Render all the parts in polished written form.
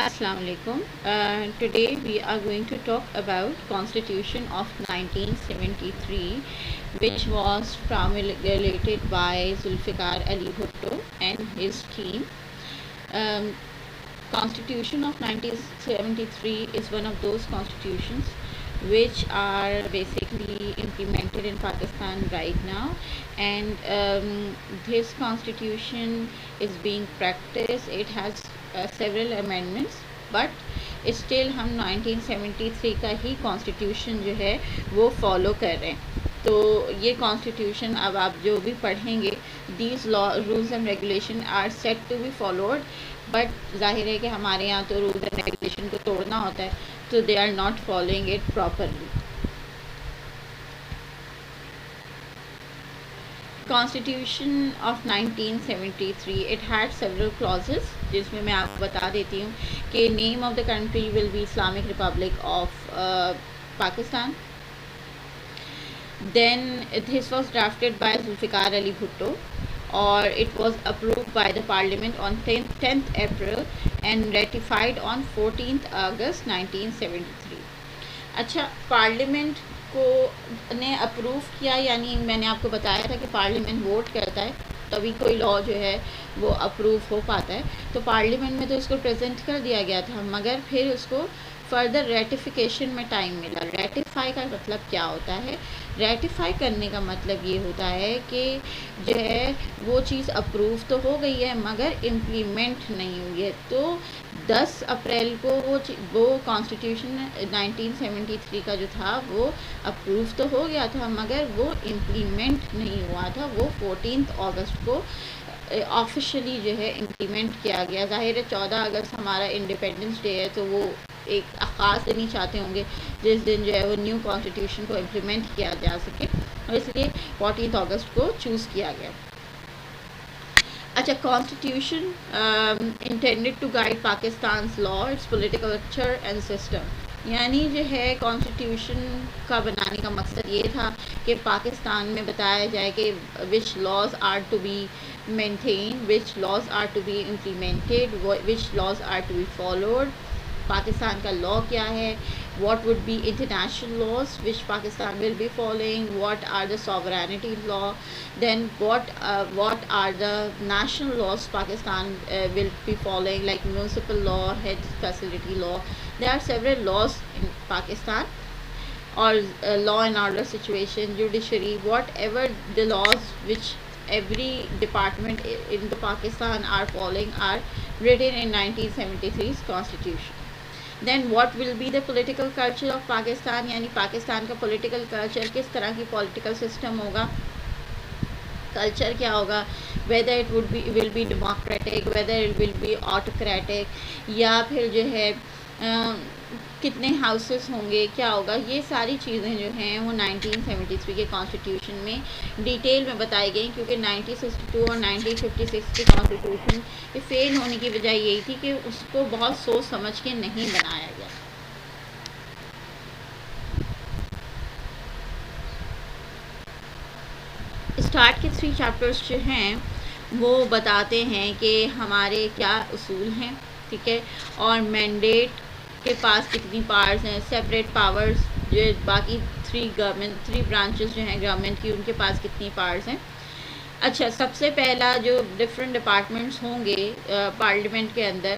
Assalamu alaikum. Today we are going to talk about Constitution of 1973, which was promulgated by Zulfikar Ali Bhutto and his team. Um, Constitution of 1973 is one of those constitutions which are basically implemented in Pakistan right now, and this constitution is being practiced. It has several amendments, but still ہم 1973 کا ہی constitution جو ہے وہ follow کر رہے ہیں. تو یہ کانسٹیٹیوشن اب آپ جو بھی پڑھیں گے, these rules and regulation are set to be followed, but ظاہر ہے کہ ہمارے یہاں تو رولز اینڈ ریگولیشن کو توڑنا ہوتا ہے, تو they are not following it properly. Constitution of 1973, it had several clauses جس میں آپ کو بتا دیتی ہوں کہ name of the country will be Islamic Republic of Pakistan. Then this was drafted by Zulfikar Ali Bhutto, or it was approved by the Parliament on 10th April and ratified on 14th August 1973. اچھا, parliament کو نے approve کیا, یعنی میں نے آپ کو بتایا تھا کہ پارلیمنٹ ووٹ کرتا ہے تبھی کوئی لا جو ہے وہ اپروو ہو پاتا ہے. تو پارلیمنٹ میں تو اس کو پریزنٹ کر دیا گیا تھا, مگر پھر اس کو فردر ریٹیفیکیشن میں ٹائم ملا. ریٹیفائی کا مطلب کیا ہوتا ہے؟ ریٹیفائی کرنے کا مطلب یہ ہوتا ہے کہ جو ہے وہ چیز اپروو تو ہو گئی ہے مگر امپلیمنٹ نہیں ہوئی ہے. تو 10 اپریل کو وہ کانسٹیٹیوشن 1973 کا جو تھا وہ اپروو تو ہو گیا تھا مگر وہ امپلیمنٹ نہیں ہوا تھا. وہ 14 اگست کو آفیشلی جو ہے امپلیمنٹ کیا گیا. ظاہر ہے 14 اگست ہمارا انڈیپینڈنس ڈے ہے, تو وہ ایک خاص دن ہی چاہتے ہوں گے جس دن جو ہے وہ نیو کانسٹیٹیوشن کو امپلیمنٹ کیا جا سکے, اور اس لیے 14 اگست کو چوز کیا گیا. اچھا, constitution intended to guide Pakistan's law, its political culture and system. یعنی جو ہے کانسٹیٹیوشن کا بنانے کا مقصد یہ تھا کہ پاکستان میں بتایا جائے کہ which laws are to be maintain, which laws are to be implemented, which laws are to be followed. Pakistan کا لا کیا ہے, what would be international laws which Pakistan will be following, what are the sovereignty law, then what are the national laws Pakistan will be following, like municipal law, health facility law. There are several laws in Pakistan, or law and order situation, judiciary, whatever the laws which every department in the Pakistan are following are written in 1973's constitution. Then what will be the political culture of Pakistan, یعنی پاکستان کا political culture کس طرح کی political system ہوگا, culture کیا ہوگا, whether it will be democratic, whether it will be autocratic, یا پھر جو ہے کتنے ہاؤسز ہوں گے, کیا ہوگا. یہ ساری چیزیں جو ہیں وہ 1973 کے کانسٹیٹیوشن میں ڈیٹیل میں بتائی گئی, کیونکہ 1962 اور 1956 کی کانسٹیٹیوشن فیل ہونے کی وجہ یہی تھی کہ اس کو بہت سوچ سمجھ کے نہیں بنایا گیا. اسٹارٹ کے 3 چیپٹرز جو ہیں وہ بتاتے ہیں کہ ہمارے کیا اصول ہیں, ٹھیک ہے, اور مینڈیٹ کے پاس کتنی پاورز ہیں, سیپریٹ پاورز جو باقی 3 برانچز جو ہیں گورنمنٹ کی ان کے پاس کتنی پاورز ہیں. اچھا, سب سے پہلا جو ڈفرینٹ ڈپارٹمنٹس ہوں گے پارلیمنٹ کے اندر,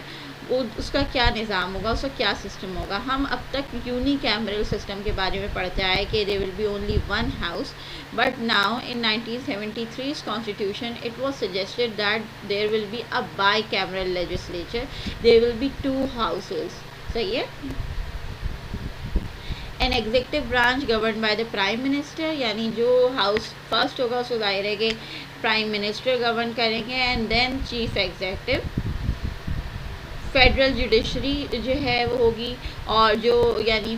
وہ اس کا کیا نظام ہوگا, اس کا کیا سسٹم ہوگا. ہم اب تک یونی کیمرل سسٹم کے بارے میں پڑھتے آئے کہ there will be only one house, but now in 1973's constitution it was suggested that there will be a bicameral legislature, there will be 2 houses. صحیح ہے. An executive branch governed by the prime minister, یعنی جو house first ہوگا اس کو ظاہر ہے کہ prime minister govern کریں گے, and then chief executive. Federal judiciary جو ہے وہ ہوگی, اور جو یعنی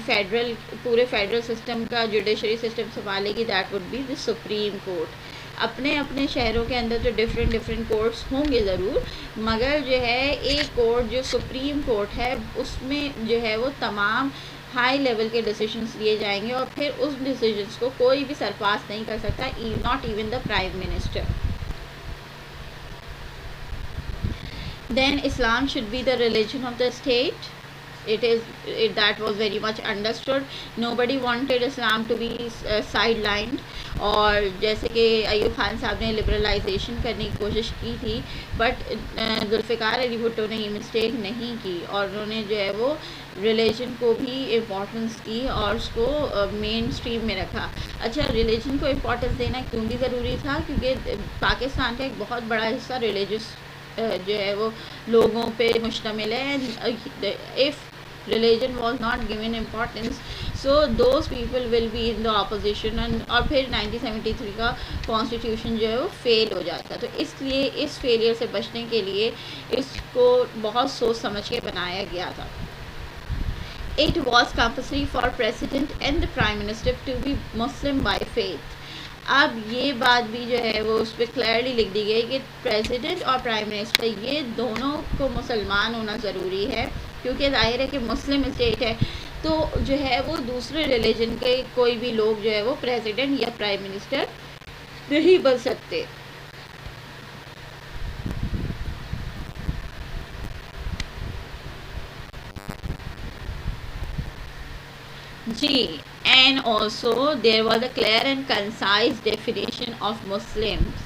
پورے فیڈرل سسٹم کا جوڈیشری سسٹم سنبھالے گی, that would be the supreme court. اپنے اپنے شہروں کے اندر تو ڈفرینٹ کورٹس ہوں گے ضرور, مگر جو ہے ایک کورٹ جو سپریم کورٹ ہے اس میں جو ہے وہ تمام ہائی لیول کے ڈیسیجنس لیے جائیں گے, اور پھر اس ڈیسیجنس کو کوئی بھی سرپاس نہیں کر سکتا, not even the prime minister. then Islam should be the religion of the state. That was very much understood. Nobody wanted Islam to be sidelined. اور جیسے کہ ایوب خان صاحب نے لبرلائزیشن کرنے کی کوشش کی تھی، بٹ ذوالفقار علی بھٹو نے یہ مسٹیک نہیں کی، اور انہوں نے جو ہے وہ ریلیجن کو بھی امپورٹنس دی اور اس کو مین اسٹریم میں رکھا. اچھا، ریلیجن کو امپورٹنس دینا کیوں بھی ضروری تھا؟ کیونکہ پاکستان کا ایک بہت بڑا حصہ ریلیجس جو ہے وہ لوگوں پہ مشتمل ہے. if religion was not given importance, so those people will be in the opposition, اور پھر 1973 کا کانسٹیٹیوشن جو ہے وہ فیل ہو جاتا. تو اس لیے اس فیلئر سے بچنے کے لیے اس کو بہت سوچ سمجھ کے بنایا گیا تھا. It was compulsory for president and the prime minister to be Muslim by faith. اب یہ بات بھی جو ہے وہ اس پہ کلیئرلی لکھ دی گئی کہ پریزیڈنٹ اور پرائم منسٹر یہ دونوں کو مسلمان ہونا ضروری ہے، کیونکہ ظاہر ہے کہ مسلم اسٹیٹ ہے تو جو ہے وہ دوسرے ریلیجن کے کوئی بھی لوگ جو ہے وہ پریزیڈنٹ یا پرائم منسٹر نہیں بن سکتے. جی، and also there was a clear and concise definition of Muslims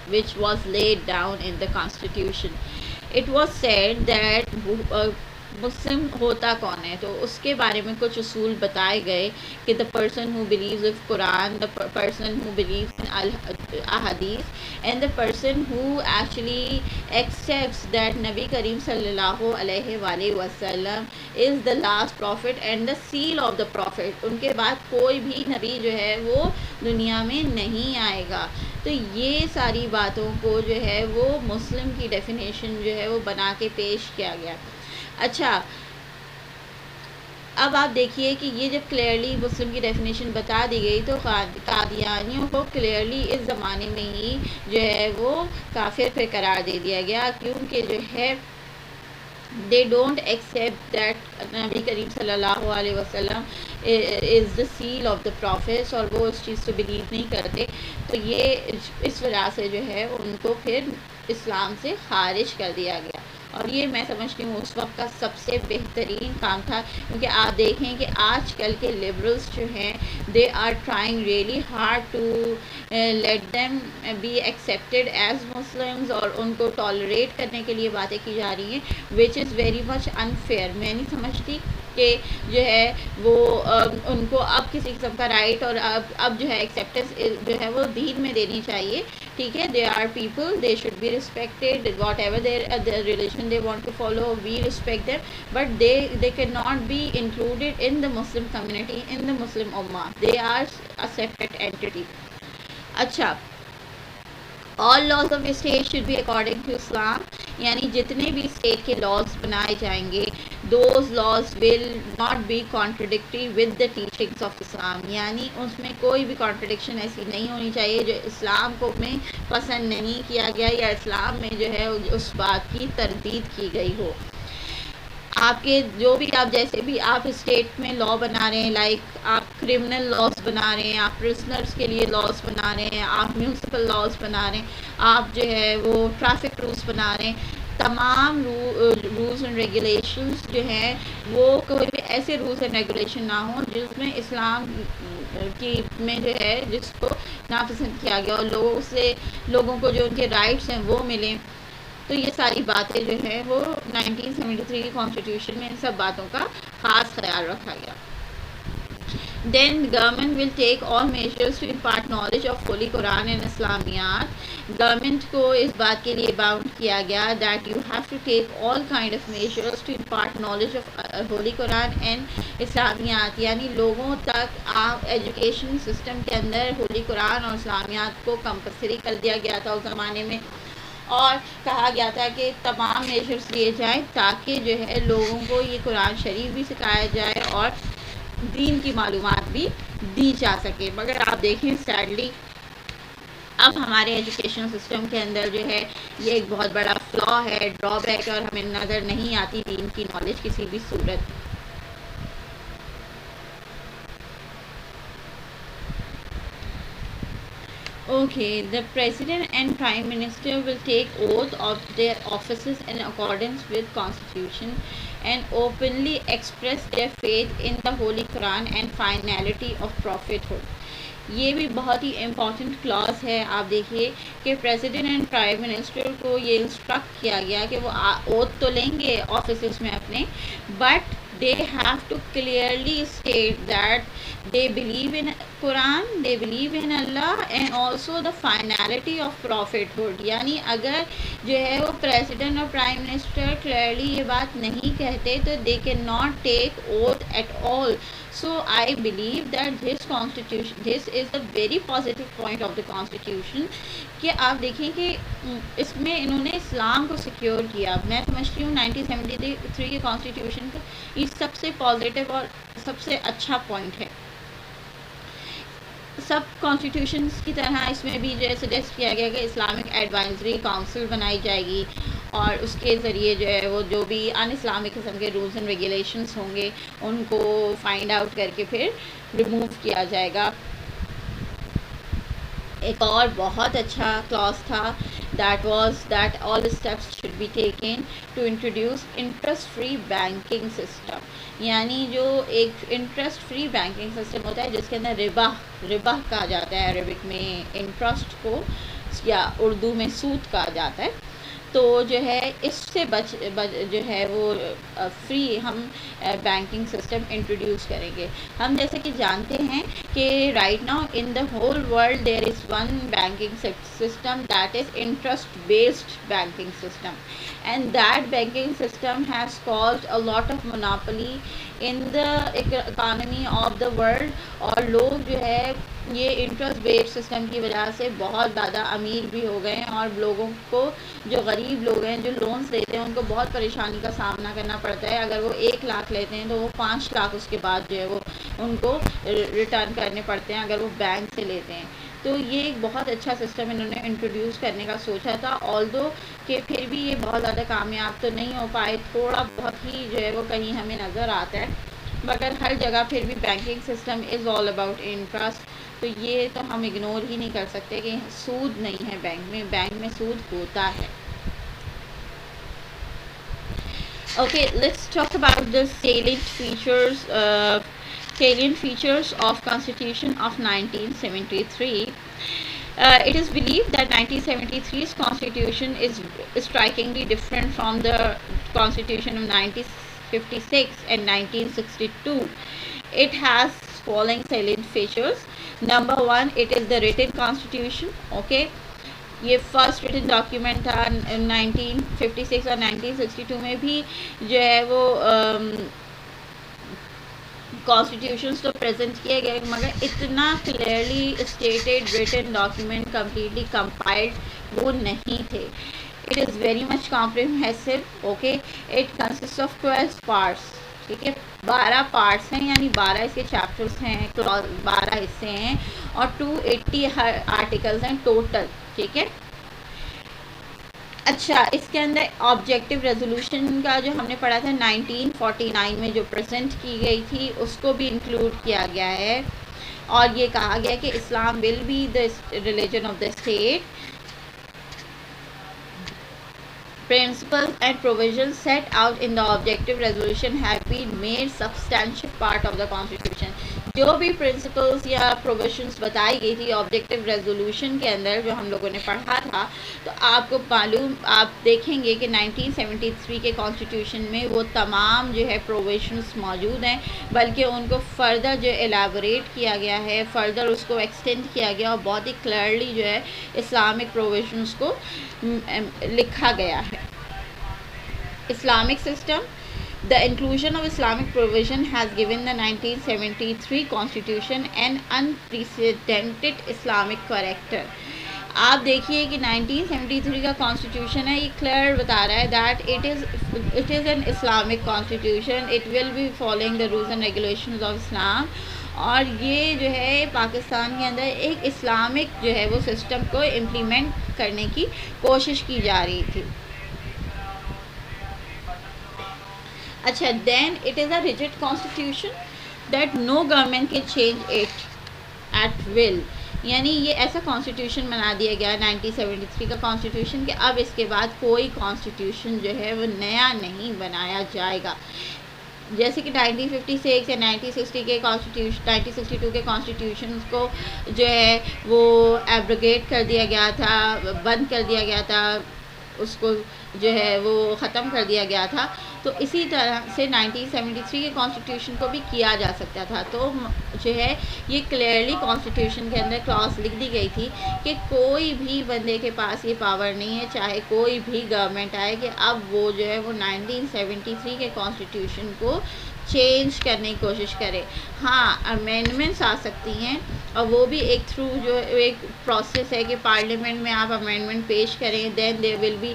which was laid down in the constitution. It was said that مسلم ہوتا کون ہے، تو اس کے بارے میں کچھ اصول بتائے گئے کہ the person who believes in Quran, the person who believes in ahadith, and the person who actually accepts that Nabi Kareem sallallahu alayhi وآلہ وسلم is the last prophet and the seal of the prophet. ان کے بعد کوئی بھی نبی جو ہے وہ دنیا میں نہیں آئے گا. تو یہ ساری باتوں کو جو ہے وہ مسلم کی ڈیفینیشن جو ہے وہ بنا کے پیش کیا گیا. اچھا، اب آپ دیکھیے کہ یہ جب کلیئرلی مسلم کی ڈیفینیشن بتا دی گئی تو قادیانیوں کو کلیئرلی اس زمانے میں ہی جو ہے وہ کافر پہ قرار دے دیا گیا، کیونکہ جو ہے they don't accept that نبی کریم صلی اللہ علیہ وسلم is the seal of the prophets، اور وہ اس چیز کو بلیو نہیں کرتے. تو یہ اس وجہ سے جو ہے ان کو پھر اسلام سے خارج کر دیا گیا. اور یہ میں سمجھتی ہوں اس وقت کا سب سے بہترین کام تھا، کیونکہ آپ دیکھیں کہ آج کل کے لبرلس جو ہیں they are trying really hard to let them be accepted as Muslims, اور ان کو ٹالریٹ کرنے کے لیے باتیں کی جا رہی ہیں وچ از ویری مچ انفیئر. میں نہیں سمجھتی کہ جو ہے وہ ان کو اب کسی قسم کا رائٹ اور اب جو ہے ایکسیپٹنس جو ہے وہ دین میں دینی چاہیے. ٹھیک ہے، they are people, they should be respected, whatever their religion they want to follow, we respect them, but they cannot be included in the Muslim community, in the Muslim ummah. They are a separate entity. اچھا، all laws of a state should be according to Islam. یعنی جتنے بھی state کے laws بنائے جائیں گے those laws will not be contradictory with the teachings of Islam. یعنی اس میں کوئی بھی کانٹرڈکشن ایسی نہیں ہونی چاہیے جو اسلام کو میں پسند نہیں کیا گیا یا اسلام میں جو ہے اس بات کی تردید کی گئی ہو. آپ کے جو بھی آپ جیسے بھی آپ اسٹیٹ میں لا بنا رہے ہیں، لائک آپ کرمنل لاز بنا رہے ہیں، آپ پرسنرس کے لیے لاز بنا رہے ہیں، آپ میونسپل لاز بنا رہے ہیں، آپ جو ہے وہ ٹریفک رولس بنا رہے ہیں، تمام رولز اینڈ ریگولیشنز جو ہیں وہ کوئی بھی ایسے رولز اینڈ ریگولیشن نہ ہوں جس میں اسلام کی میں جو ہے جس کو ناپسند کیا گیا اور لوگوں کو جو ان کے رائٹس ہیں وہ ملیں. تو یہ ساری باتیں جو ہیں وہ 1973 کی کانسٹیٹیوشن میں ان سب باتوں کا خاص خیال رکھا گیا. Then government will take all measures to impart knowledge of Holy Quran and Islamiyat. Government کو اس بات کے لیے باؤنڈ کیا گیا that you have to take all kind of measures to impart knowledge of Holy Quran and اسلامیات. یعنی لوگوں تک آپ ایجوکیشن سسٹم کے اندر ہولی قرآن اور اسلامیات کو کمپلسری کر دیا گیا تھا اس زمانے میں، اور کہا گیا تھا کہ تمام میجرز لیے جائیں تاکہ جو ہے لوگوں کو یہ قرآن شریف بھی سکھایا جائے اور دین کی معلومات بھی دی جا سکے. مگر آپ دیکھیں سیڈلی اب ہمارے ایجوکیشن سسٹم کے اندر جو ہے یہ ایک بہت بڑا فلا ہے، ڈرا بیک، اور ہمیں نظر نہیں آتی دین کی نالج کسی بھی صورت. Okay, the President and Prime Minister will take oath of their offices in accordance with Constitution and openly express their faith in the Holy Quran and finality of prophethood. یہ بھی بہت ہی امپورٹنٹ کلاس ہے. آپ دیکھیے کہ president and prime minister کو یہ instruct کیا گیا کہ وہ اوتھ تو لیں گے آفیسز میں اپنے, but they have to clearly state that they believe in Quran, they believe in Allah and also the finality of prophethood. یعنی اگر جو ہے وہ پریزیڈنٹ اور پرائم منسٹر کلیئرلی یہ بات نہیں کہتے تو they cannot take oath at all. So I believe that this is the very positive point of the constitution کہ آپ دیکھیں کہ اس میں انہوں نے اسلام کو سیکیور کیا. میں سمجھتی ہوں 1973 کے کانسٹیٹیوشن کا یہ سب سے پازیٹیو اور سب سے اچھا پوائنٹ ہے. سب کانسٹیٹیوشنس کی طرح اس میں بھی جو ہے سجیسٹ کیا گیا کہ اسلامک ایڈوائزری کاؤنسل بنائی جائے گی اور اس کے ذریعے جو ہے وہ جو بھی ان اسلامک قسم کے رولز اینڈ ریگولیشنس ہوں گے ان کو فائنڈ آؤٹ کر کے پھر ریموو کیا جائے گا. ایک اور بہت اچھا کلاس تھا that was that all the steps should be taken to introduce interest free banking system. یعنی جو ایک انٹرسٹ فری بینکنگ سسٹم ہوتا ہے جس کے اندر ربا کہا جاتا ہے عربک میں انٹرسٹ کو, یا اردو میں سود کہا جاتا ہے. تو جو ہے اس سے جو ہے وہ فری ہم بینکنگ سسٹم انٹروڈیوس کریں گے. ہم جیسے کہ جانتے ہیں کہ right now in the whole world there is one banking system that is interest based banking system, and that banking system has caused a lot of monopoly in the economy of the world. اور لوگ جو ہے یہ interest based system کی وجہ سے بہت زیادہ امیر بھی ہو گئے ہیں, اور لوگوں کو جو غریب لوگ ہیں جو لونس لیتے ہیں ان کو بہت پریشانی کا سامنا کرنا پڑتا ہے. اگر وہ 1 لاکھ لیتے ہیں تو وہ 5 لاکھ اس کے بعد جو ہے وہ ان کو ریٹرن کرنے پڑتے ہیں اگر وہ بینک سے لیتے ہیں. تو یہ ایک بہت اچھا سسٹم انہوں نے انٹروڈیوس کرنے کا سوچا تھا, آلدو کہ پھر بھی یہ بہت زیادہ کامیاب تو نہیں ہو پائے, تھوڑا بہت ہی جو ہے وہ کہیں ہمیں نظر آتا ہے, مگر ہر جگہ پھر بھی banking system is all about interest. تو یہ تو ہم اگنور ہی نہیں کر سکتے کہ سود نہیں ہے بینک میں سود ہوتا ہے. Okay, let's talk about the salient features of Constitution of 1973. It is believed that 1973's Constitution is strikingly different from the Constitution of 1956 and 1962. It has following salient features. Number 1, it is the written Constitution. Okay, یہ first return document تھا. 1956 اور 1962 میں بھی جو ہے وہ کانسٹیٹیوشنس تو present کیے گئے, مگر اتنا clearly stated return document completely compiled وہ نہیں تھے. It is very much comprehensive. Okay, it consist of 12 parts. ٹھیک ہے, 12 پارٹس ہیں, یعنی 12 اس کے چیپٹرس ہیں, 12 حصے ہیں, اور 280 آرٹیکلز ہیں ٹوٹل. ٹھیک ہے. اچھا, اس کے اندر آبجیکٹیو ریزولوشن کا جو ہم نے پڑھا تھا 1949 میں جو پریزنٹ کی گئی تھی اس کو بھی انکلوڈ کیا گیا ہے, اور یہ کہا گیا کہ Islam will be the religion of the state. Principles and provisions set out in the objective resolution have been made substantial part of the constitution. جو بھی پرنسپلس یا پروویژنس بتائی گئی تھی آبجیکٹیو ریزولوشن کے اندر جو ہم لوگوں نے پڑھا تھا, تو آپ کو معلوم, آپ دیکھیں گے کہ 1973 کے کانسٹیٹیوشن میں وہ تمام جو ہے پروویژنس موجود ہیں, بلکہ ان کو فردر جو ایلیبوریٹ کیا گیا ہے, فردر اس کو ایکسٹینڈ کیا گیا, اور بہت ہی کلیئرلی جو ہے اسلامک پروویژنس کو لکھا گیا ہے. Islamic system. The inclusion of Islamic provision has given the 1973 Constitution an unprecedented Islamic character. آپ دیکھیے کہ 1973 کا کانسٹیٹیوشن ہے, یہ کلیئر بتا رہا ہے that it is an Islamic constitution, it will be following the rules and regulations of Islam. اور یہ جو ہے پاکستان کے اندر ایک اسلامک جو ہے وہ سسٹم کو امپلیمنٹ کرنے کی کوشش کی جا رہی تھی. اچھا, then it is a rigid constitution that no government can change it at will. یعنی یہ ایسا کانسٹیٹیوشن بنا دیا گیا 1973 کا کانسٹیٹیوشن کہ اب اس کے بعد کوئی کانسٹیٹیوشن جو ہے وہ نیا نہیں بنایا جائے گا. جیسے کہ 1956 یا 1962 کے کانسٹیٹیوشنز کو جو ہے وہ ایبروگیٹ کر دیا گیا تھا، بند کر دیا گیا تھا، اس کو جو ہے وہ ختم کر دیا گیا تھا. تو اسی طرح سے 1973 کے کانسٹیٹیوشن کو بھی کیا جا سکتا تھا. تو جو ہے یہ کلیئرلی کانسٹیٹیوشن کے اندر کلاس لکھ دی گئی تھی کہ کوئی بھی بندے کے پاس یہ پاور نہیں ہے، چاہے کوئی بھی گورنمنٹ آئے، کہ اب وہ جو ہے وہ 1973 کے کانسٹیٹیوشن کو چینج کرنے کی کوشش کرے. ہاں امینڈمنٹس آ سکتی ہیں، اور وہ بھی ایک تھرو جو ایک پروسیس ہے کہ پارلیمنٹ میں آپ امینڈمنٹ پیش کریں، then there will be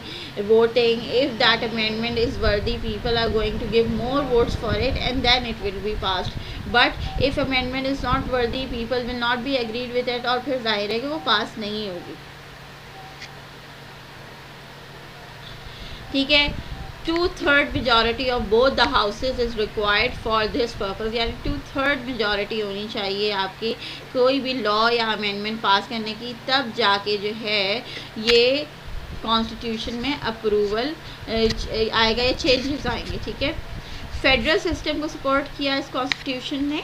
voting. If that amendment is worthy, people are going to give more votes for it and then it will be passed. But if amendment is not worthy, people will not be agreed with it, اور پھر ظاہر ہے کہ وہ پاس نہیں ہوگی. ٹھیک ہے. 2/3 majority of both the houses is required for this purpose. یعنی 2/3 majority ہونی چاہیے آپ کی کوئی بھی لا یا امینڈمنٹ پاس کرنے کی، تب جا کے جو ہے یہ کانسٹیٹیوشن میں اپروول آئے گا یا چینجز آئیں گے. ٹھیک ہے. فیڈرل سسٹم کو سپورٹ کیا اس کانسٹیٹیوشن نے.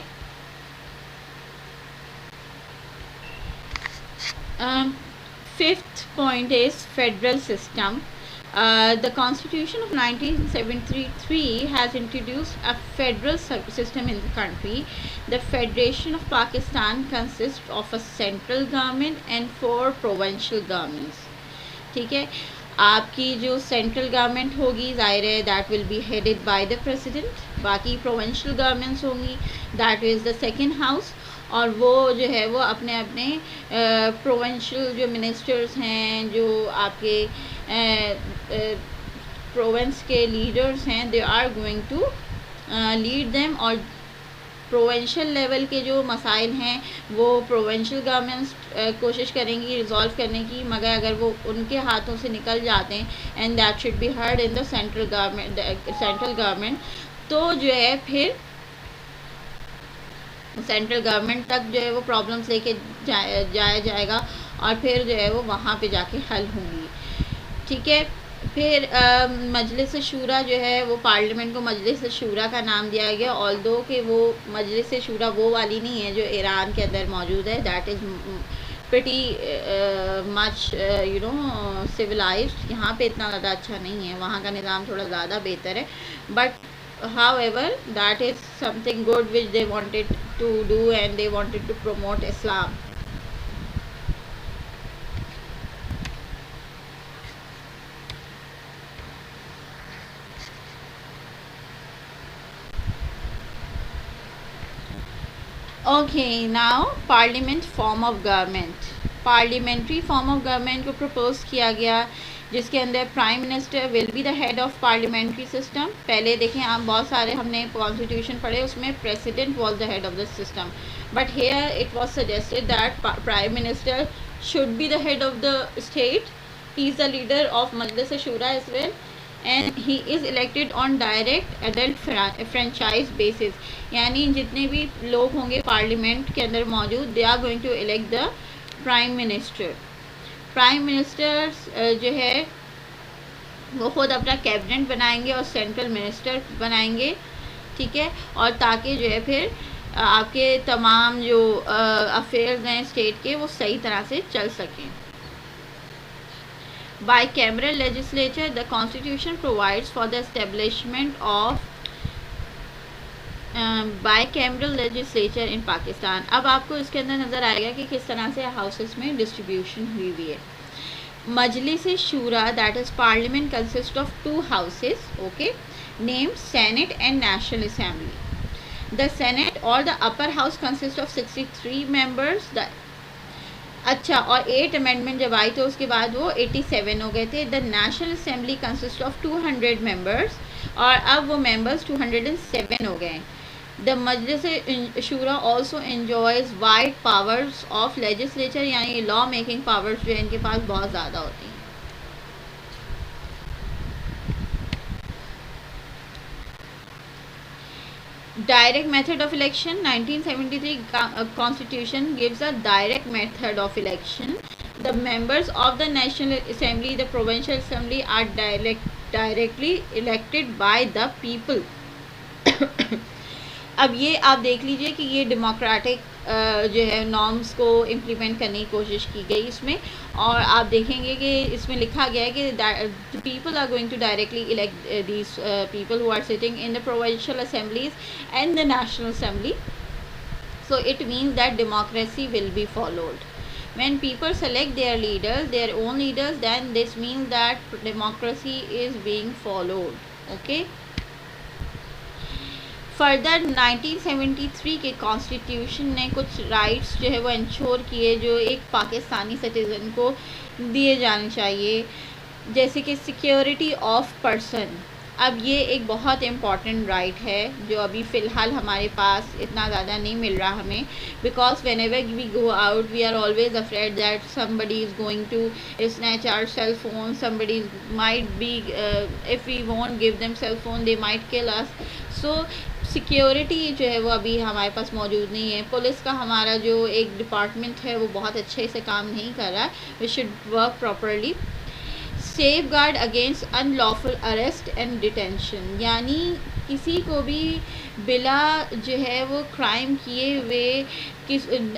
Fifth point is federal system. The Constitution of 1973 has introduced a federal system in the country. The Federation of Pakistan consists of a central government and 4 provincial governments. ٹھیک ہے. آپ کی جو central government ہوگی ظاہر ہے that will be headed by the president. باقی provincial governments ہوں گی that is the second house, اور وہ جو ہے وہ اپنے اپنے پروونشل جو منسٹرز ہیں، جو آپ کے پروونس کے لیڈرز ہیں، they are going to lead them. اور پروونشل لیول کے جو مسائل ہیں وہ پروونشل گورنمنٹس کوشش کریں گی ریزالو کرنے کی، مگر اگر وہ ان کے ہاتھوں سے نکل جاتے ہیں and that should be heard in the central government, تو جو ہے پھر سینٹرل گورنمنٹ تک جو ہے وہ پرابلمس لے کے جایا جائے گا، اور پھر جو ہے وہ وہاں پہ جا کے حل ہوں گی. ٹھیک ہے. پھر مجلس شورا جو ہے وہ پارلیمنٹ کو مجلس شورا کا نام دیا گیا، آلدو کہ وہ مجلس شورا وہ والی نہیں ہے جو ایران کے اندر موجود ہے. That is pretty much civilised. یہاں پہ اتنا زیادہ اچھا نہیں ہے، وہاں کا نظام تھوڑا زیادہ بہتر ہے. But however that is something good which they wanted to do and they wanted to promote Islam. Okay, now parliament form of government. Parliamentary form of government کو propose کیا گیا جس کے اندر prime minister will be the head of parliamentary system. پہلے دیکھیں آپ بہت سارے ہم نے کانسٹیٹیوشن پڑھے، اس میں president was the head of the system, but here it was suggested that prime minister should be the head of the state. He is the leader of Majlis Shura as well and he is elected on direct adult franchise basis. یعنی جتنے بھی لوگ ہوں گے parliament کے اندر موجود، they are going to elect the prime minister. Prime minister جو ہے وہ خود اپنا کیبنٹ بنائیں گے اور سینٹرل منسٹر بنائیں گے. ٹھیک ہے. اور تاکہ جو ہے پھر آپ کے تمام جو افیئرز ہیں اسٹیٹ کے وہ صحیح طرح سے چل سکیں. Bicameral legislature. The Constitution provides for the establishment of bicameral legislature in Pakistan. اب آپ کو اس کے اندر نظر آئے گا کہ کس طرح سے ہاؤسز میں ڈسٹریبیوشن ہوئی ہوئی ہے. مجلس شورا that is parliament consist of 2 houses, okay, named Senate and National Assembly. The Senate or the upper house consists of 63 members. اچھا، اور 8 amendment جب آئی تو اس کے بعد وہ 87 ہو گئے تھے. The national assembly consist of 200 members, اور اب وہ ممبرس 207 ہو گئے. The Majlis Shura also enjoys wide powers of legislature, یعنی لا میکنگ پاورس جو ہے ان کے پاس بہت زیادہ ہوتی ہیں. Direct method of election. 1973 Constitution gives a direct method of election. The members of the National Assembly, the Provincial Assembly are directly elected by the people. اب یہ آپ دیکھ لیجئے کہ یہ ڈیموکریٹک جو ہے نارمس کو امپلیمنٹ کرنے کی کوشش کی گئی اس میں، اور آپ دیکھیں گے کہ اس میں لکھا گیا ہے کہ people are going to directly elect these people who are sitting in the provincial assemblies and the national assembly. So it means that democracy will be followed. When people select their leaders, their own leaders, then this means that democracy is being followed. Okay. Further 1973 کے constitution نے کچھ rights جو ہے وہ ensure کیے جو ایک Pakistani citizen کو دیے جانے چاہیے، جیسے کہ سیکیورٹی آف پرسن. اب یہ ایک بہت امپورٹنٹ رائٹ ہے جو ابھی فی الحال ہمارے پاس اتنا زیادہ نہیں مل رہا ہمیں، because whenever we go out we are always afraid that somebody is going to snatch our cell phone, somebody might be if we won't give them cell phone they might kill us. So security جو ہے وہ ابھی ہمارے پاس موجود نہیں ہے. Police کا ہمارا جو ایک ڈپارٹمنٹ ہے وہ بہت اچھے سے کام نہیں کر رہا ہے. We should work properly. Safeguard against unlawful arrest and detention, یعنی کسی کو بھی بلا جو ہے وہ کرائم کیے ہوئے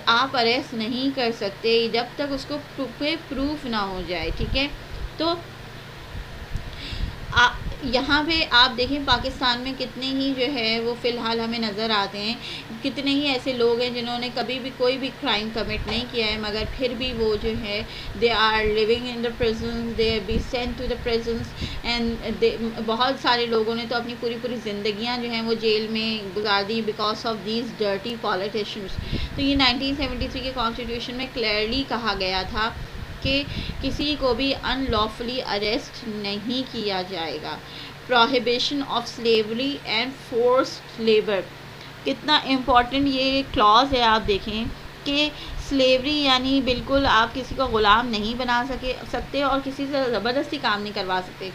آپ اریسٹ نہیں کر سکتے جب تک اس کو پروف نہ ہو جائے. ٹھیک ہے، تو یہاں پہ آپ دیکھیں پاکستان میں کتنے ہی جو ہے وہ فی الحال ہمیں نظر آتے ہیں، کتنے ہی ایسے لوگ ہیں جنہوں نے کبھی بھی کوئی بھی کرائم کمٹ نہیں کیا ہے، مگر پھر بھی وہ جو ہے they are living in the prisons, they be sent to the prisons and بہت سارے لوگوں نے تو اپنی پوری زندگیاں جو ہیں وہ جیل میں گزار دی because of these dirty politicians. تو یہ 1973 کے کانسٹیٹیوشن میں کلیئرلی کہا گیا تھا کہ کسی کو بھی ان لافلی اریسٹ نہیں کیا جائے گا. Prohibition of slavery and forced labour, کتنا امپورٹنٹ یہ کلاز ہے. آپ دیکھیں کہ سلیوری یعنی بالکل آپ کسی کو غلام نہیں بنا سکتے اور کسی سے زبردستی کام نہیں کروا سکتے.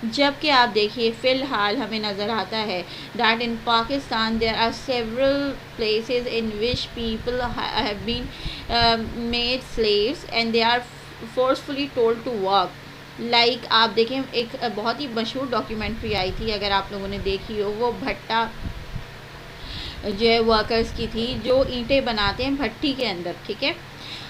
جبکہ آپ دیکھیے فی الحال ہمیں نظر آتا ہے that in Pakistan there are several places in which people have been made slaves and they are forcefully told to work. Like آپ دیکھیں ایک بہت ہی مشہور ڈاکیومنٹری آئی تھی، اگر آپ لوگوں نے دیکھی ہو، وہ بھٹا جو ہے ورکرز کی تھی جو اینٹیں بناتے ہیں بھٹی کے اندر. ٹھیک ہے،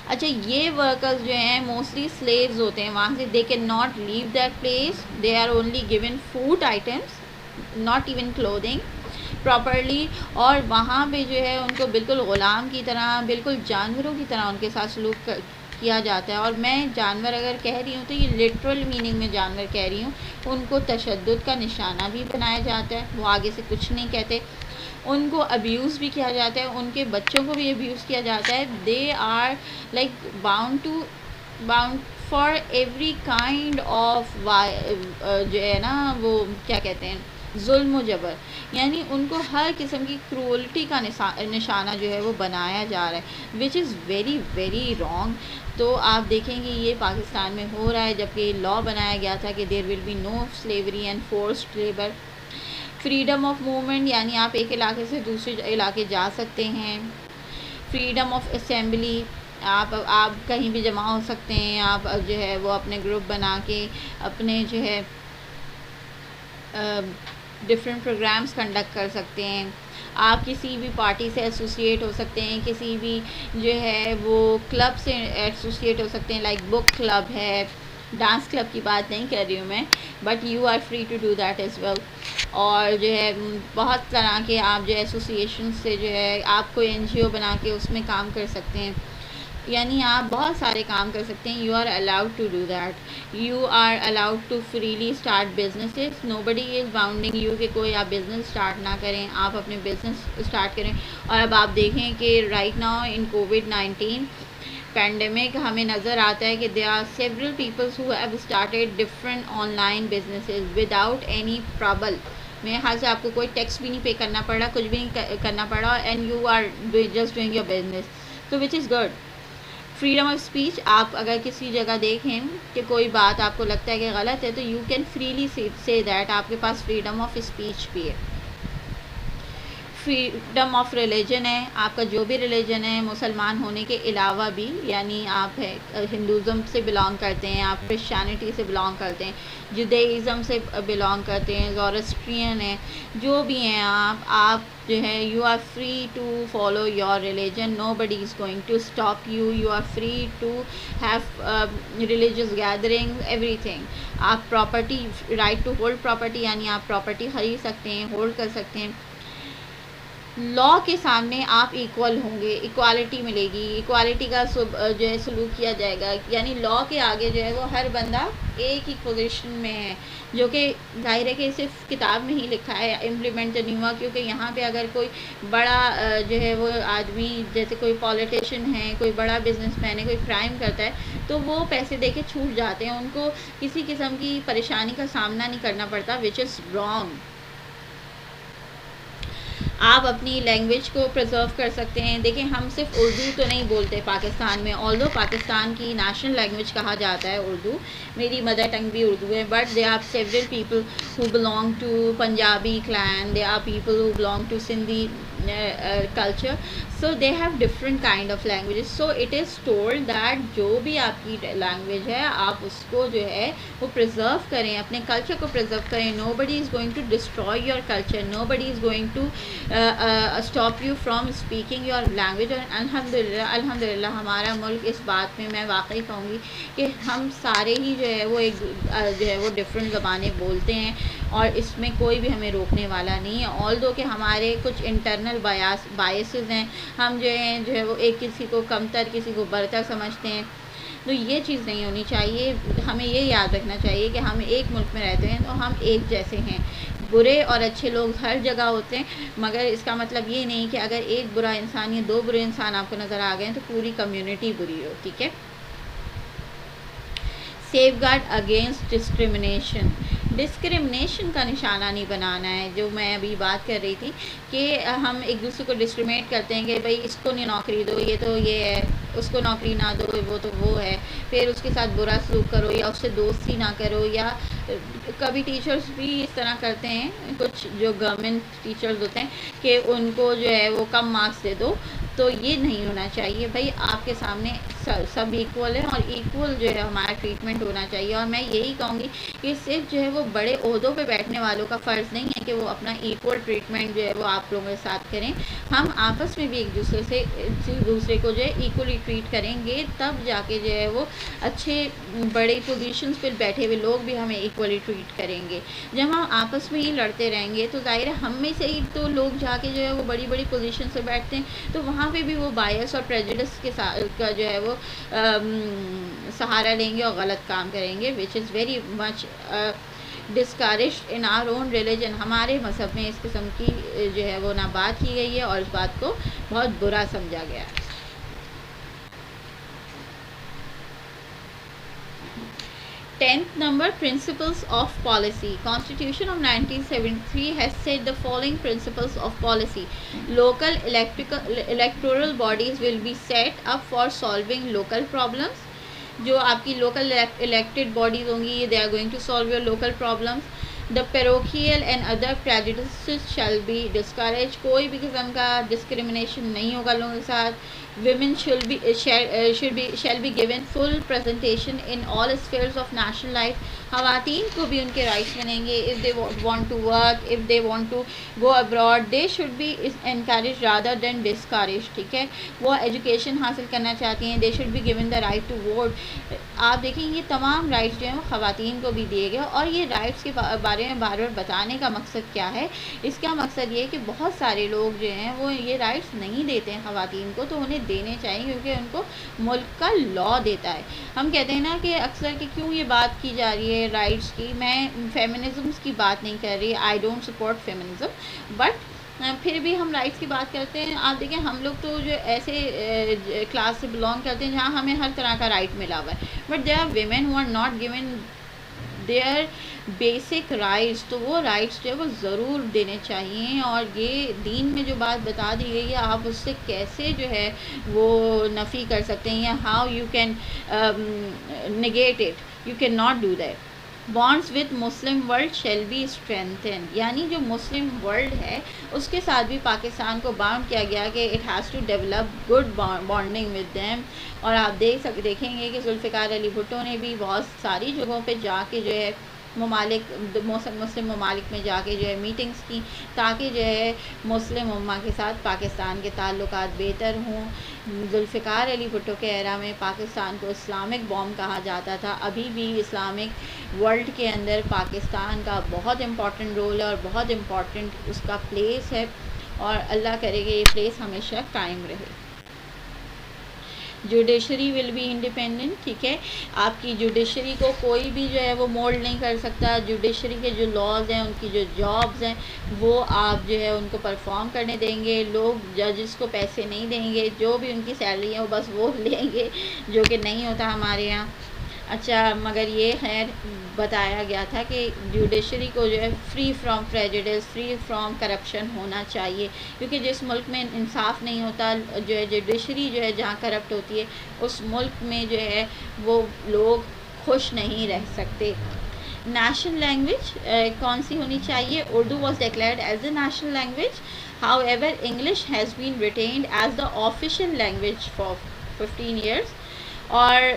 اچھا یہ ورکرز جو ہیں موسٹلی سلیوز ہوتے ہیں، وہاں سے they can not leave that place, they are only given food items not even clothing properly, اور وہاں پہ جو ہے ان کو بالکل غلام کی طرح، بالکل جانوروں کی طرح ان کے ساتھ سلوک کیا جاتا ہے. اور میں جانور اگر کہہ رہی ہوں تو یہ لٹرل میننگ میں جانور کہہ رہی ہوں. ان کو تشدد کا نشانہ بھی بنایا جاتا ہے، وہ آگے سے کچھ نہیں کہتے. ان کو ابیوز بھی کیا جاتا ہے، ان کے بچوں کو بھی ابیوز کیا جاتا ہے. They are like bound for every kind of جو ہے نا وہ کیا کہتے ہیں ظلم و جبر، یعنی ان کو ہر قسم کی کرولٹی کا نشانہ جو ہے وہ بنایا جا رہا ہے، وچ از ویری ویری رانگ. تو آپ دیکھیں گے یہ پاکستان میں ہو رہا ہے، جبکہ لا بنایا گیا تھا کہ there will be no slavery and forced labour. Freedom of movement, یعنی آپ ایک علاقے سے دوسرے علاقے جا سکتے ہیں. فریڈم آف اسمبلی، آپ کہیں بھی جمع ہو سکتے ہیں، آپ جو ہے وہ اپنے گروپ بنا کے اپنے جو ہے ڈفرینٹ پروگرامز کنڈکٹ کر سکتے ہیں. آپ کسی بھی پارٹی سے ایسوسیٹ ہو سکتے ہیں، کسی بھی جو ہے وہ کلب سے ایسوسیٹ ہو سکتے ہیں، لائک بک کلب ہے. ڈانس کلب کی بات نہیں کر رہی ہوں میں، but you are free to do that as well. اور جو ہے بہت طرح کے آپ جو ایسوسیشن سے جو ہے آپ کوئی این جی او بنا کے اس میں کام کر سکتے ہیں، یعنی آپ بہت سارے کام کر سکتے ہیں. You are allowed to do that. You are allowed to freely start businesses. Nobody is bounding you کہ کوئی آپ بزنس اسٹارٹ نہ کریں، آپ اپنے بزنس اسٹارٹ کریں. اور اب آپ دیکھیں کہ رائٹ ناؤ ان کووڈ-19 پینڈیمک ہمیں نظر آتا ہے کہ they are several peoples who have started different online businesses without any trouble. میرے خیال سے آپ کو کوئی ٹیکس بھی نہیں پے کرنا پڑا، کچھ بھی نہیں کرنا پڑا، and you are just doing your business, تو which is good. Freedom of speech, آپ اگر کسی جگہ دیکھیں کہ کوئی بات آپ کو لگتا ہے کہ غلط ہے تو یو کین فریلی سے دیٹ، آپ کے پاس فریڈم آف اسپیچ بھی ہے. فریڈم آف ریلیجن ہے، آپ کا جو بھی ریلیجن ہے، مسلمان ہونے کے علاوہ بھی، یعنی آپ ہندوازم سے بلانگ کرتے ہیں، آپ کرسچینٹی سے بلانگ کرتے ہیں، جودیزم سے بلانگ کرتے ہیں، زورسٹرین ہیں، جو بھی ہیں آپ جو ہے you are free to follow your religion, nobody is going to stop you are free to have religious gathering everything. آپ property right to hold property, یعنی آپ پراپرٹی خرید سکتے ہیں، ہولڈ کر سکتے ہیں. لاء کے سامنے آپ ایکول ہوں گے، ایکوالٹی ملے گی، ایکوالٹی کا جو ہے سلوک کیا جائے گا، یعنی لاء کے آگے جو ہے وہ ہر بندہ ایک ہی پوزیشن میں ہے، جو کہ ظاہر ہے کہ صرف کتاب میں ہی لکھا ہے، امپلیمنٹ نہیں ہوا. کیونکہ یہاں پہ اگر کوئی بڑا جو ہے وہ آدمی، جیسے کوئی پولیٹیشین ہے، کوئی بڑا بزنس مین ہے، کوئی کرائم کرتا ہے، تو وہ پیسے دے کے چھوٹ جاتے ہیں، ان کو کسی قسم کی پریشانی کا سامنا نہیں کرنا پڑتا، وچ از رانگ. آپ اپنی لینگویج کو پرزرو کر سکتے ہیں. دیکھیں ہم صرف اردو تو نہیں بولتے پاکستان میں، آلدو پاکستان کی نیشنل لینگویج کہا جاتا ہے اردو، میری مدر ٹنگ بھی اردو ہے، but they are several people who belong to Punjabi clan, there are people who belong to Sindhi culture, so they have different kind of languages. So it is told that جو بھی آپ کی language ہے آپ اس کو جو ہے وہ پرزرو کریں، اپنے کلچر کو پرزرو کریں. nobody is going to destroy your culture, nobody is going to stop you from speaking your language. اور الحمدللہ ہمارا ملک اس بات میں میں واقعی کہوں گی کہ ہم سارے ہی جو ہے وہ ایک جو ہے وہ ڈفرینٹ زبانیں بولتے ہیں، اور اس میں کوئی بھی ہمیں روکنے والا نہیں ہے. آلدو کہ ہمارے کچھ انٹرنل بایسز ہیں، ہم جو ہے وہ ایک کسی کو کمتر کسی کو برتر سمجھتے ہیں، تو یہ چیز نہیں ہونی چاہیے. ہمیں یہ یاد رکھنا چاہیے کہ ہم ایک ملک میں رہتے ہیں تو ہم ایک جیسے ہیں. برے اور اچھے لوگ ہر جگہ ہوتے ہیں، مگر اس کا مطلب یہ نہیں کہ اگر ایک برا انسان یا دو برے انسان آپ کو نظر آ گئے ہیں تو پوری کمیونٹی بری ہو. ٹھیک ہے. سیف گارڈ اگینسٹ ڈسکریمنیشن کا نشانہ نہیں بنانا ہے. جو میں ابھی بات کر رہی تھی کہ ہم ایک دوسرے کو ڈسکریمنیٹ کرتے ہیں کہ بھائی اس کو نہیں نوکری دو، یہ تو یہ ہے، اس کو نوکری نہ دو، وہ تو وہ ہے، پھر اس کے ساتھ برا سلوک کرو یا اس سے دوستی نہ کرو. یا کبھی ٹیچرز بھی اس طرح کرتے ہیں، کچھ جو گورنمنٹ ٹیچرز ہوتے ہیں کہ ان کو جو ہے وہ کم مارکس دے دو. تو یہ نہیں ہونا چاہیے. بھائی آپ کے سامنے سب ایکول ہیں، اور ایکول جو ہے ہمارا ٹریٹمنٹ ہونا چاہیے. اور میں یہی کہوں گی کہ صرف جو ہے وہ بڑے عہدوں پہ بیٹھنے والوں کا فرض نہیں ہے کہ وہ اپنا ایکول ٹریٹمنٹ جو ہے وہ آپ لوگوں کے ساتھ کریں. ہم آپس میں بھی ایک دوسرے کو جو ہے ایکولی ٹریٹ کریں گے، تب جا کے جو ہے وہ اچھے بڑے پوزیشنز پہ بیٹھے ہوئے لوگ بھی ہمیں ایکولی ٹریٹ کریں گے. جب ہم آپس میں ہی لڑتے رہیں گے تو ظاہر ہے ہم میں سے ہی تو لوگ جا کے جو ہے وہ بڑی بڑی پوزیشن سے بیٹھتے ہیں، تو وہاں پہ بھی وہ بائس اور پریجوڈس کے ساتھ کا جو ہے وہ سہارا لیں گے اور غلط کام کریں گے، which is very much discouraged in our own religion. ہمارے مذہب میں اس قسم کی جو ہے وہ نہ بات کی گئی ہے اور اس بات کو بہت برا سمجھا گیا ہے. 10th number, principles of policy. Constitution of 1973 has said the following principles of policy. Local electoral bodies will be set up for solving local problems. جو آپ کی local elected bodies ہوں گی, they are going to solve your local problems. The parochial and other prejudices shall be discouraged. کوئی بھی قسم کا discrimination نہیں ہوگا لوگوں کے ساتھ. Women shall be given full presentation in all spheres of national life. خواتین کو بھی ان کے رائٹس ملیں گے. If they want to work, if they want to go abroad, they should be encouraged rather than discouraged. ٹھیک ہے. وہ education حاصل کرنا چاہتی ہیں, they should be given the right to vote. آپ دیکھیں یہ تمام رائٹس جو ہیں وہ خواتین کو بھی دیے گئے. اور یہ رائٹس کے بارے میں بار بار بتانے کا مقصد کیا ہے؟ اس کا مقصد یہ ہے کہ بہت سارے لوگ جو ہیں وہ یہ رائٹس نہیں دیتے ہیں خواتین کو, تو انہیں دینے چاہیے کیونکہ ان کو ملک کا لا دیتا ہے. ہم کہتے ہیں نا کہ اکثر کہ کیوں یہ بات کی جا رہی ہے رائٹس کی. میں فیمنزمس کی بات نہیں کر رہی, I don't support feminism, but پھر بھی ہم رائٹس کی بات کرتے ہیں. آپ دیکھیں ہم لوگ تو جو ایسے کلاس سے بلانگ کرتے ہیں جہاں ہمیں ہر طرح کا رائٹ ملا ہوا ہے, but there are women who are not given their basic rights. تو وہ رائٹس جو ہے وہ ضرور دینے چاہیے. اور یہ دین میں جو بات بتا دی گئی ہے آپ اس سے کیسے جو ہے وہ نفی کر سکتے ہیں, یا how you can negate it, you can not do that. Bonds with Muslim world shall be strengthen, یعنی جو مسلم ورلڈ ہے اس کے ساتھ بھی پاکستان کو باؤنڈ کیا گیا کہ it has to develop good bonding with them. اور آپ دیکھیں گے کہ ذوالفقار علی بھٹو نے بھی بہت ساری جگہوں پہ جا کے جو ہے مسلم ممالک میں جا کے جو ہے میٹنگز کی، تاکہ جو ہے مسلم امہ کے ساتھ پاکستان کے تعلقات بہتر ہوں. ذوالفقار علی بھٹو کے ایرا میں پاکستان کو اسلامک بوم کہا جاتا تھا. ابھی بھی اسلامک ورلڈ کے اندر پاکستان کا بہت امپورٹنٹ رول ہے اور بہت امپورٹنٹ اس کا پلیس ہے، اور اللہ کرے کہ یہ پلیس ہمیشہ قائم رہے. جوڈیشری ول بی انڈیپینڈنٹ، ٹھیک ہے. آپ کی جوڈیشری کو کوئی بھی جو ہے وہ مولڈ نہیں کر سکتا. جوڈیشری کے جو لاز ہیں، ان کی جو جابز ہیں، وہ آپ جو ہے ان کو پرفارم کرنے دیں گے. لوگ ججز کو پیسے نہیں دیں گے، جو بھی ان کی سیلری ہے وہ بس وہ لیں گے، جو کہ نہیں ہوتا ہمارے یہاں. اچھا، مگر یہ خیر بتایا گیا تھا کہ جوڈیشری کو جو ہے free from prejudice, free from corruption ہونا چاہیے، کیونکہ جس ملک میں انصاف نہیں ہوتا، جو ہے جوڈیشری جو ہے جہاں کرپٹ ہوتی ہے، اس ملک میں جو ہے وہ لوگ خوش نہیں رہ سکتے. نیشنل لینگویج کون سی ہونی چاہیے؟ Urdu was declared as a national language. How ever English has been retained as the official language for 15 years. اور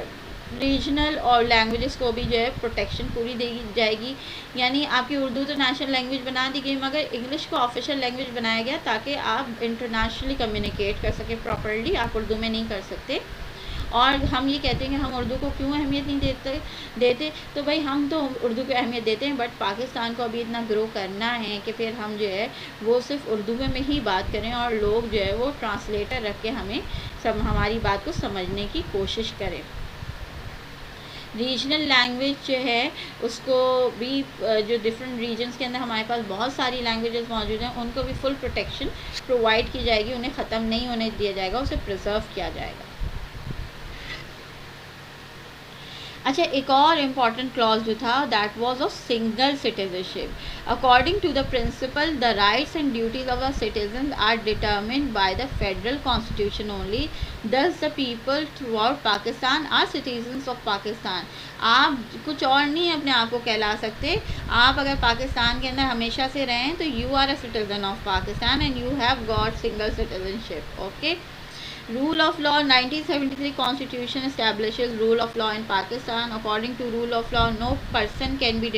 ریجنل اور لینگویجز کو بھی جو ہے پروٹیکشن پوری دی جائے گی. یعنی آپ کی اردو تو نیشنل لینگویج بنا دی گئی، مگر انگلش کو آفیشیل لینگویج بنایا گیا تاکہ آپ انٹرنیشنلی کمیونیکیٹ کر سکیں پراپرلی. آپ اردو میں نہیں کر سکتے. اور ہم یہ کہتے ہیں کہ ہم اردو کو کیوں اہمیت نہیں دیتے، تو بھائی ہم تو اردو کو اہمیت دیتے ہیں، بٹ پاکستان کو ابھی اتنا گرو کرنا ہے کہ پھر ہم جو ہے وہ صرف اردو میں ہی بات کریں، اور لوگ جو ہے وہ ٹرانسلیٹر رکھ کے ہمیں ہماری بات کو سمجھنے کی کوشش کریں. ریجنل لینگویج جو ہے اس کو بھی جو ڈفرینٹ ریجنس کے اندر ہمارے پاس بہت ساری لینگویجز موجود ہیں، ان کو بھی فل پروٹیکشن پرووائڈ کی جائے گی. انہیں ختم نہیں ہونے دیا جائے گا، اسے پرزرو کیا جائے گا. اچھا، ایک اور امپورٹنٹ کلاز جو تھا that was of single citizenship. According to the principle the rights and duties of the citizen are determined by the federal constitution only. This the people throughout Pakistan are citizens of Pakistan. آپ کچھ اور نہیں اپنے آپ کو کہلا سکتے. آپ اگر پاکستان کے اندر ہمیشہ سے رہیں تو you are a citizen of Pakistan and you have got single citizenship. Okay. Rule of law. 1973 Constitution establishes rule of law in Pakistan. According to rule of law, no person can be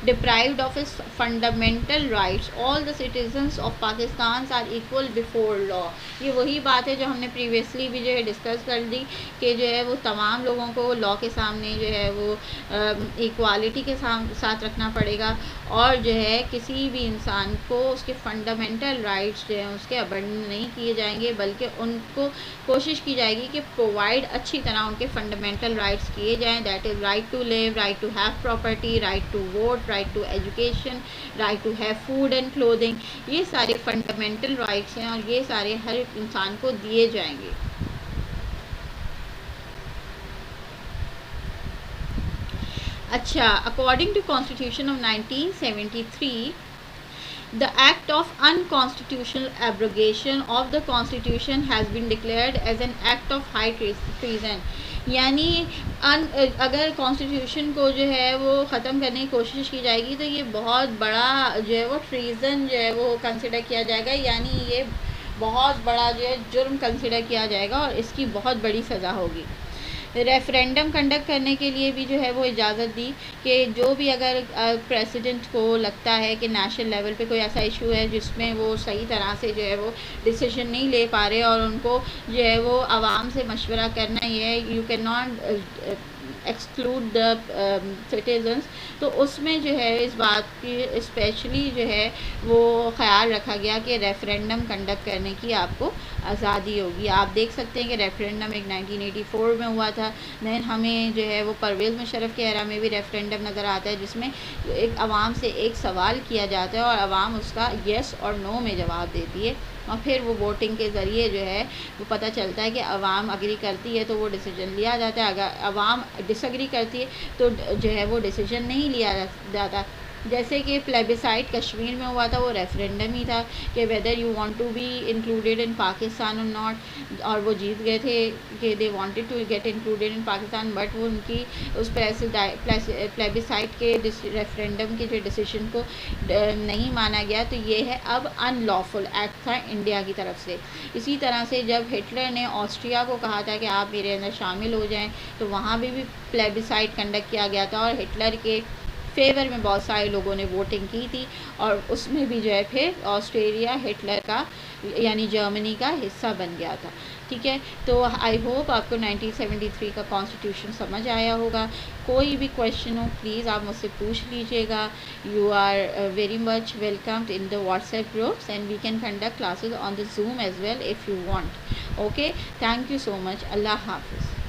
deprived of his fundamental rights. All the citizens of Pakistan are equal before law. یہ وہی بات ہے جو ہم نے previously بھی جو ہے ڈسکس کر دی کہ جو ہے وہ تمام لوگوں کو لا کے سامنے جو ہے وہ ایکوالٹی کے ساتھ رکھنا پڑے گا، اور جو ہے کسی بھی انسان کو اس کے فنڈامنٹل رائٹس جو ہیں اس کے ابنڈن نہیں کیے جائیں گے، بلکہ ان کو کوشش کی جائے گی کہ پرووائڈ اچھی طرح ان کے فنڈامنٹل رائٹس کیے جائیں. That is right to live, right to have property, right to vote, right to education, right to have food and clothing. یہ سارے فنڈامنٹل رائٹس ہیں اور یہ سارے ہر انسان کو دیے جائیں گے. اچھا، according to constitution of 1973 the act of unconstitutional abrogation of the constitution has been declared as an act of high treason. یعنی اگر کانسٹیٹیوشن کو جو ہے وہ ختم کرنے کی کوشش کی جائے گی تو یہ بہت بڑا جو ہے وہ ٹریزن جو ہے وہ کنسیڈر کیا جائے گا. یعنی یہ بہت بڑا جو ہے جرم کنسیڈر کیا جائے گا اور اس کی بہت بڑی سزا ہوگی. ریفرینڈم کنڈکٹ کرنے کے لیے بھی جو ہے وہ اجازت دی کہ جو بھی اگر پریسیڈنٹ کو لگتا ہے کہ نیشنل لیول پہ کوئی ایسا ایشو ہے جس میں وہ صحیح طرح سے جو ہے وہ ڈیسیژن نہیں لے پا رہے اور ان کو جو ہے وہ عوام سے مشورہ کرنا ہی ہے، you can not exclude the citizens. تو اس میں جو ہے اس بات کی اسپیشلی جو ہے وہ خیال رکھا گیا کہ ریفرینڈم کنڈکٹ کرنے کی آپ کو آزادی ہوگی. آپ دیکھ سکتے ہیں کہ ریفرینڈم ایک 1984 میں ہوا تھا. دین ہمیں جو ہے وہ پرویز مشرف کے ایرا میں بھی ریفرینڈم نظر آتا ہے جس میں ایک عوام سے ایک سوال کیا جاتا ہے اور عوام اس کا یس اور نو میں جواب دیتی ہے، اور پھر وہ ووٹنگ کے ذریعے جو ہے وہ پتہ چلتا ہے کہ عوام اگری کرتی ہے تو وہ ڈیسیجن لیا جاتا ہے، اگر عوام ڈس ایگری کرتی ہے تو جو ہے وہ ڈیسیجن نہیں لیا جاتا. جیسے کہ پلیبیسائٹ کشمیر میں ہوا تھا، وہ ریفرینڈم ہی تھا کہ whether you want to be included in Pakistan اور ناٹ، اور وہ جیت گئے تھے کہ they wanted to get included in Pakistan, but وہ ان کی اس پلیبیسائٹ کے ریفرینڈم کے جو ڈیسیشن کو نہیں مانا گیا. تو یہ ہے اب ان لافل ایکٹ تھا انڈیا کی طرف سے. اسی طرح سے جب ہٹلر نے آسٹریا کو کہا تھا کہ آپ میرے اندر شامل ہو جائیں، تو وہاں بھی پلیبیسائٹ کنڈکٹ کیا گیا تھا، اور ہٹلر کے فیور میں بہت سارے لوگوں نے ووٹنگ کی تھی، اور اس میں بھی جو ہے پھر آسٹریلیا ہٹلر کا یعنی جرمنی کا حصہ بن گیا تھا. ٹھیک ہے، تو آئی ہوپ آپ کو 1973 کا کانسٹیٹیوشن سمجھ آیا ہوگا. کوئی بھی کویشچن ہو پلیز آپ مجھ سے پوچھ لیجیے گا. You are very much welcomed in the WhatsApp groups and we can conduct classes on the Zoom as well if you want. Okay, thank you so much. اللہ حافظ.